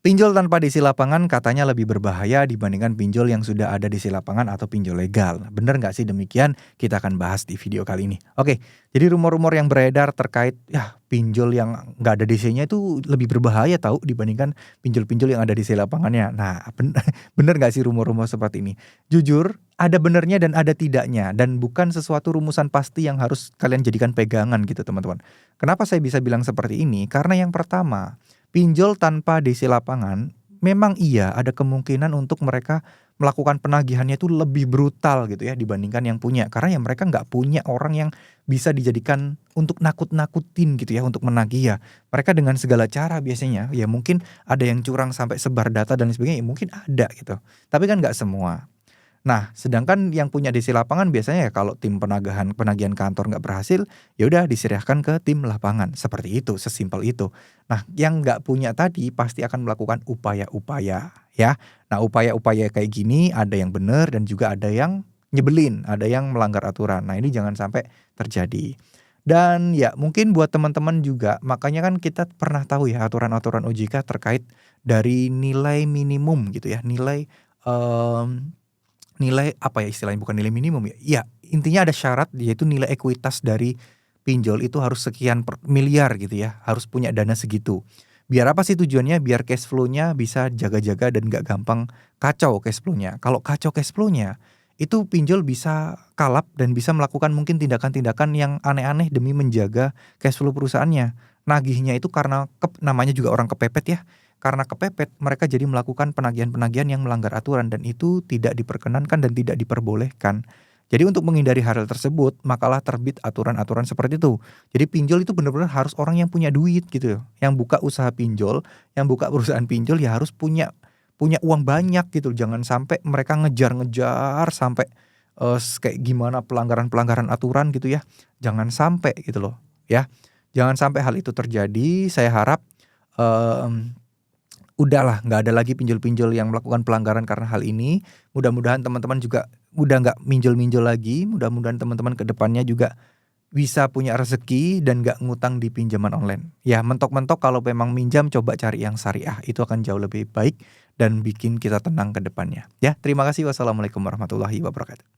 Pinjol tanpa diisi lapangan katanya lebih berbahaya dibandingkan pinjol yang sudah ada diisi lapangan atau pinjol legal. Bener nggak sih demikian? Kita akan bahas di video kali ini. Oke, jadi rumor-rumor yang beredar terkait ya pinjol yang nggak ada DC-nya itu lebih berbahaya tahu dibandingkan pinjol-pinjol yang ada diisi lapangannya. Nah, bener nggak sih rumor-rumor seperti ini? Jujur, ada benernya dan ada tidaknya. Dan bukan sesuatu rumusan pasti yang harus kalian jadikan pegangan gitu teman-teman. Kenapa saya bisa bilang seperti ini? Karena yang pertama, pinjol tanpa DC lapangan, memang iya ada kemungkinan untuk mereka melakukan penagihannya itu lebih brutal gitu ya dibandingkan yang punya. Karena ya mereka nggak punya orang yang bisa dijadikan untuk nakut-nakutin gitu ya untuk menagih ya. Mereka dengan segala cara biasanya ya mungkin ada yang curang sampai sebar data dan lain sebagainya ya mungkin ada gitu. Tapi kan nggak semua. Nah, sedangkan yang punya DC lapangan biasanya ya kalau tim penagihan kantor nggak berhasil, ya udah diserahkan ke tim lapangan. Seperti itu, sesimpel itu. Nah, yang nggak punya tadi pasti akan melakukan upaya-upaya ya. Nah, upaya-upaya kayak gini ada yang benar dan juga ada yang nyebelin, ada yang melanggar aturan. Nah, ini jangan sampai terjadi. Dan ya mungkin buat teman-teman juga, makanya kan kita pernah tahu ya aturan-aturan OJK terkait dari nilai minimum gitu ya, nilai apa ya istilahnya, bukan nilai minimum ya, iya intinya ada syarat yaitu nilai ekuitas dari pinjol itu harus sekian miliar gitu ya, harus punya dana segitu. Biar apa sih tujuannya? Biar cash flow-nya bisa jaga-jaga dan gak gampang kacau cash flow-nya. Kalau kacau cash flow-nya, itu pinjol bisa kalap dan bisa melakukan mungkin tindakan-tindakan yang aneh-aneh demi menjaga cash flow perusahaannya. Nagihnya itu karena namanya juga orang kepepet ya, karena kepepet, mereka jadi melakukan penagihan-penagihan yang melanggar aturan dan itu tidak diperkenankan dan tidak diperbolehkan. Jadi untuk menghindari hal tersebut, makalah terbit aturan-aturan seperti itu. Jadi pinjol itu benar-benar harus orang yang punya duit gitu. Yang buka usaha pinjol, yang buka perusahaan pinjol ya harus punya punya uang banyak gitu. Jangan sampai mereka ngejar-ngejar sampai kayak gimana pelanggaran-pelanggaran aturan gitu ya. Jangan sampai gitu loh, ya. Jangan sampai hal itu terjadi. Saya harap udahlah, nggak ada lagi pinjol-pinjol yang melakukan pelanggaran karena hal ini. Mudah-mudahan teman-teman juga udah nggak minjol-minjol lagi. Mudah-mudahan teman-teman ke depannya juga bisa punya rezeki dan nggak ngutang di pinjaman online. Ya, mentok-mentok kalau memang minjam coba cari yang syariah. Itu akan jauh lebih baik dan bikin kita tenang ke depannya. Ya, terima kasih. Wassalamualaikum warahmatullahi wabarakatuh.